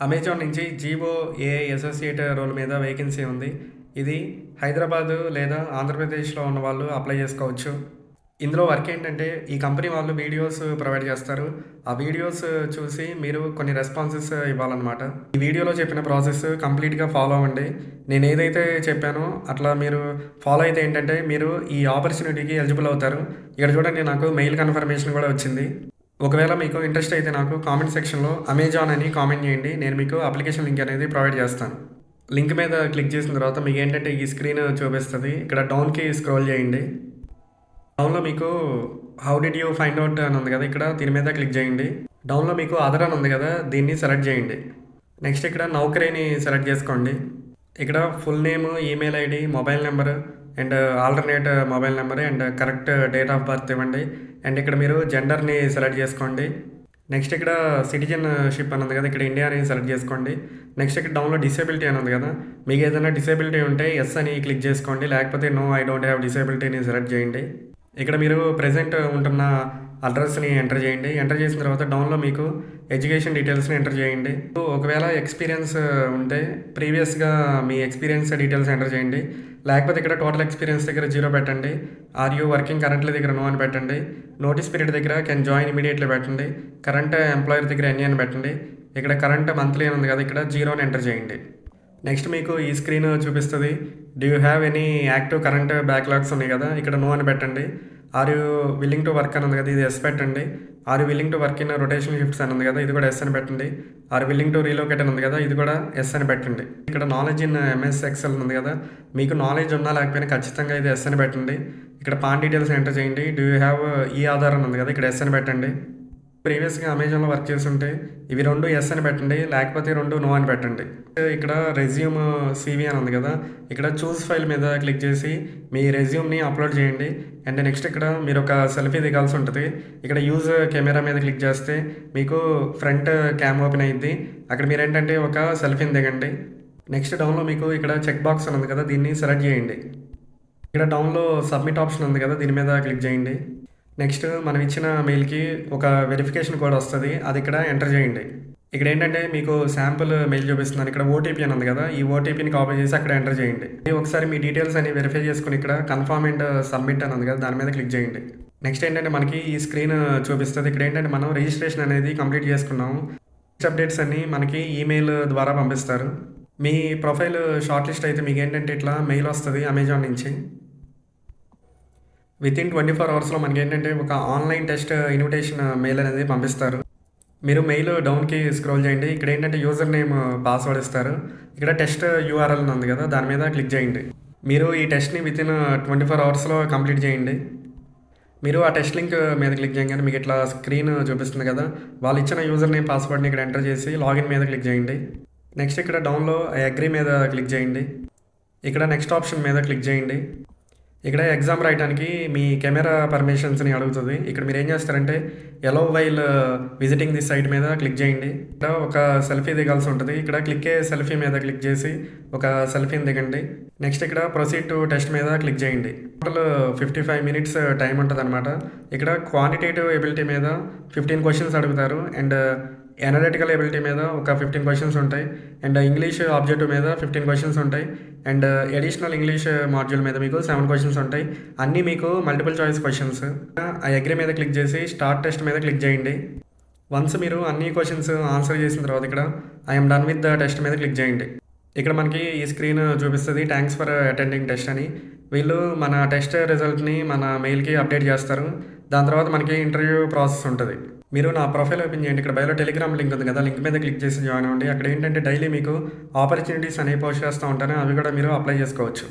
Amazon నుంచి GO AI associate role మీద vacancy ఉంది. ఇది హైదరాబాదు లేదా ఆంధ్రప్రదేశ్‌లో ఉన్న వాళ్ళు అప్లై చేసుకోవచ్చు. ఇందులో వర్క్ ఏంటంటే ఈ కంపెనీ వాళ్ళు వీడియోస్ ప్రొవైడ్ చేస్తారు. ఆ వీడియోస్ చూసి మీరు కొన్ని రెస్పాన్సెస్ ఇవ్వాలన్నమాట. ఈ వీడియోలో చెప్పిన ప్రాసెస్ కంప్లీట్‌గా ఫాలో అవ్వండి. నేను ఏదైతే చెప్పానో అట్లా మీరు ఫాలో అయితే ఏంటంటే మీరు ఈ ఆపర్చునిటీకి ఎలిజిబుల్ అవుతారు. ఇక్కడ చూడండి నాకు మెయిల్ కన్ఫర్మేషన్ కూడా వచ్చింది. ఒకవేళ మీకు ఇంట్రెస్ట్ అయితే నాకు కామెంట్ సెక్షన్‌లో అమెజాన్ అని కామెంట్ చేయండి. నేను మీకు అప్లికేషన్ లింక్ అనేది ప్రొవైడ్ చేస్తాను. లింక్ మీద క్లిక్ చేసిన తర్వాత మీకు ఏంటంటే ఈ స్క్రీన్ చూపిస్తది. ఇక్కడ డౌన్‌కి స్క్రోల్ చేయండి. డౌన్‌లో మీకు how did you find out అని ఉంది కదా! ఇక్కడ దీని మీద క్లిక్ చేయండి. డౌన్‌లో మీకు అదర్ అని ఉంది కదా! దీన్ని సెలెక్ట్ చేయండి. నెక్స్ట్ ఇక్కడ నౌకరీని సెలెక్ట్ చేసుకోండి. ఇక్కడ full name, email ID, mobile number and alternate mobile number and correct date of birth ఇవ్వండి. అండ్ ఇక్కడ మీరు జెండర్‌ని సెలెక్ట్ చేసుకోండి. నెక్స్ట్ ఇక్కడ సిటిజన్‌షిప్ అని ఉంది కదా! ఇక్కడ ఇండియా అని సెలెక్ట్ చేసుకోండి. నెక్స్ట్ ఇక్కడ డౌన్‌లో డిసేబిలిటీ అని ఉంది కదా! మీకు ఏదైనా డిసేబిలిటీ ఉంటే యెస్ అని క్లిక్ చేసుకోండి. లేకపోతే నో ఐ డోంట్ హావ్ డిసేబిలిటీని సెలెక్ట్ చేయండి. ఇక్కడ మీరు ప్రెజెంట్ ఉంటున్న అడ్రస్‌ని ఎంటర్ చేయండి. ఎంటర్ చేసిన తర్వాత డౌన్‌లో మీకు ఎడ్యుకేషన్ డీటెయిల్స్‌ని ఎంటర్ చేయండి. ఒకవేళ ఎక్స్‌పీరియన్స్ ఉంటే ప్రీవియస్‌గా మీ ఎక్స్‌పీరియన్స్ డీటెయిల్స్ ఎంటర్ చేయండి. లేకపోతే ఇక్కడ టోటల్ ఎక్స్‌పీరియన్స్ దగ్గర 0 పెట్టండి. ఆర్ యూ వర్కింగ్ కరెంట్‌లీ దగ్గర నో అని పెట్టండి. నోటీస్ పీరియడ్ దగ్గర కెన్ జాయిన్ ఇమ్మీడియేట్‌లీ పెట్టండి. కరెంట్ ఎంప్లాయర్ దగ్గర ఎనీ అని పెట్టండి. ఇక్కడ కరెంట్ మంత్లీ అని ఉంది కదా! ఇక్కడ 0 అని ఎంటర్ చేయండి. నెక్స్ట్ మీకు ఈ స్క్రీన్ చూపిస్తది. Do you have any active current backlogs ఉన్నాయి కదా! ఇక్కడ నో అని పెట్టండి. Are you willing to work అని ఉంది కదా! ఇది యెస్ పెట్టండి. Are you willing to work in rotational shifts అని ఉంది కదా! ఇది కూడా యెస్ అని పెట్టండి. ఆర్ విల్లింగ్ టు రీలొకేట్ అని ఉంది కదా! ఇది కూడా యెస్ అని పెట్టండి. ఇక్కడ నాలెడ్జ్ ఇన్ ఎంఎస్ ఎక్సెల్ ఉంది కదా! మీకు నాలెడ్జ్ ఉన్నా లేకపోయినా ఖచ్చితంగా ఇది యెస్ అని పెట్టండి. ఇక్కడ పాన్ డీటెయిల్స్ ఎంటర్ చేయండి. డూ యూ హ్యావ్ ఈ ఆధార్ అని ఉంది కదా! ఇక్కడ యెస్ అని పెట్టండి. ప్రీవియస్‌గా అమెజాన్‌లో వర్క్ చేసుంటే ఇవి 2 యెస్ అని పెట్టండి. లేకపోతే 2 నో అని పెట్టండి. ఇక్కడ రెజ్యూమ్ సీవీ అని ఉంది కదా! ఇక్కడ చూస్ ఫైల్ మీద క్లిక్ చేసి మీ రెజ్యూమ్‌ని అప్‌లోడ్ చేయండి. అండ్ నెక్స్ట్ ఇక్కడ మీరు ఒక సెల్ఫీ దిగాల్సి ఉంటది. ఇక్కడ యూజ్ కెమెరా మీద క్లిక్ చేస్తే మీకు ఫ్రంట్ క్యామ్ ఓపెన్ అయ్యిద్ది. అక్కడ మీరేంటంటే ఒక సెల్ఫీని దిగండి. నెక్స్ట్ డౌన్‌లో మీకు ఇక్కడ చెక్ బాక్స్ అని ఉంది కదా! దీన్ని సెలెక్ట్ చేయండి. ఇక్కడ డౌన్‌లో సబ్మిట్ ఆప్షన్ ఉంది కదా! దీని మీద క్లిక్ చేయండి. నెక్స్ట్ మనం ఇచ్చిన మెయిల్‌కి ఒక వెరిఫికేషన్ కోడ్ వస్తది. అది ఇక్కడ ఎంటర్ చేయండి. ఇక్కడ ఏంటంటే మీకు శాంపుల్ మెయిల్ చూపిస్తున్నాను. ఇక్కడ ఓటీపీ అని ఉంది కదా! ఈ ఓటీపీని కాపీ చేసి అక్కడ ఎంటర్ చేయండి. ఒకసారి మీ డీటెయిల్స్ అన్ని వెరిఫై చేసుకొని ఇక్కడ కన్ఫర్మ్ అండ్ సబ్మిట్ అని ఉంది కదా! దాని మీద క్లిక్ చేయండి. నెక్స్ట్ ఏంటంటే మనకి ఈ స్క్రీన్ చూపిస్తది. ఇక్కడ ఏంటంటే మనం రిజిస్ట్రేషన్ అనేది కంప్లీట్ చేసుకున్నాము. నెక్స్ట్ అప్డేట్స్ అన్నీ మనకి ఈమెయిల్ ద్వారా పంపిస్తారు. మీ ప్రొఫైల్ షార్ట్ లిస్ట్ అయితే మీకు ఏంటంటే ఇట్లా మెయిల్ వస్తది అమెజాన్ నుంచి. వితిన్ 24 అవర్స్‌లో మనకేంటంటే ఒక ఆన్‌లైన్ టెస్ట్ ఇన్విటేషన్ మెయిల్ అనేది పంపిస్తారు. మీరు మెయిల్ డౌన్‌కి స్క్రోల్ చేయండి. ఇక్కడ ఏంటంటే యూజర్ నేమ్, పాస్వర్డ్ ఇస్తారు. ఇక్కడ టెస్ట్ యూఆర్ఎల్ ఉంది కదా! దాని మీద క్లిక్ చేయండి. మీరు ఈ టెస్ట్‌ని వితిన్ 24 అవర్స్‌లో కంప్లీట్ చేయండి. మీరు ఆ టెస్ట్ లింక్ మీద క్లిక్ చేయగానే మీకు ఇట్లా స్క్రీన్ చూపిస్తుంది కదా! వాళ్ళు ఇచ్చిన యూజర్ నేమ్, పాస్వర్డ్‌ని ఇక్కడ ఎంటర్ చేసి లాగిన్ మీద క్లిక్ చేయండి. నెక్స్ట్ ఇక్కడ డౌన్‌లో ఐ అగ్రీ మీద క్లిక్ చేయండి. ఇక్కడ నెక్స్ట్ ఆప్షన్ మీద క్లిక్ చేయండి. ఇక్కడ ఎగ్జామ్ రాయడానికి మీ కెమెరా పర్మిషన్స్‌ని అడుగుతది. ఇక్కడ మీరేం చేస్తారంటే ఎలో వైల్ విజిటింగ్ దిస్ సైట్ మీద క్లిక్ చేయండి. ఇక్కడ ఒక సెల్ఫీ దిగాల్సి ఉంటది. ఇక్కడ క్లిక్ ఏ సెల్ఫీ మీద క్లిక్ చేసి ఒక సెల్ఫీని దిగండి. నెక్స్ట్ ఇక్కడ ప్రొసీడ్ టు టెస్ట్ మీద క్లిక్ చేయండి. టోటల్ 55 మినిట్స్ టైం ఉంటదనమాట. ఇక్కడ క్వాంటిటేటివ్ ఎబిలిటీ మీద 15 క్వెషన్స్ అడుగుతారు. అండ్ అనలిటికల్ ఎబిలిటీ మీద ఒక 15 క్వెషన్స్ ఉంటాయి. అండ్ ఇంగ్లీష్ ఆబ్జెక్టివ్ మీద 15 క్వెషన్స్ ఉంటాయి. అండ్ అడిషనల్ ఇంగ్లీష్ మాడ్యూల్ మీద మీకు 7 క్వెషన్స్ ఉంటాయి. అన్నీ మీకు multiple choice questions. I agree మీద క్లిక్ చేసి స్టార్ట్ టెస్ట్ మీద క్లిక్ చేయండి. వన్స్ మీరు అన్ని క్వెషన్స్ ఆన్సర్ చేసిన తర్వాత ఇక్కడ I am done with the test మీద క్లిక్ చేయండి. ఇక్కడ మనకి ఈ స్క్రీన్ చూపిస్తది థాంక్స్ ఫర్ అటెండింగ్ టెస్ట్ అని. వీళ్ళు మన టెస్ట్ రిజల్ట్‌ని మన మెయిల్‌కి అప్డేట్ చేస్తారు. దాని తర్వాత మనకి ఇంటర్వ్యూ ప్రాసెస్ ఉంటది. మీరు నా ప్రొఫైల్ ఓపెన్ చేయండి. ఇక్కడ బయోలో టెలిగ్రామ్ లింక్ ఉంది కదా! లింక్ మీద క్లిక్ చేసి జాయిన్ అవ్వండి. అక్కడ ఏంటంటే డైలీ మీకు ఆపర్చునిటీస్ అనేవి పోస్ట్ చేస్తూ ఉంటాను. అవి కూడా మీరు అప్లై చేసుకోవచ్చు.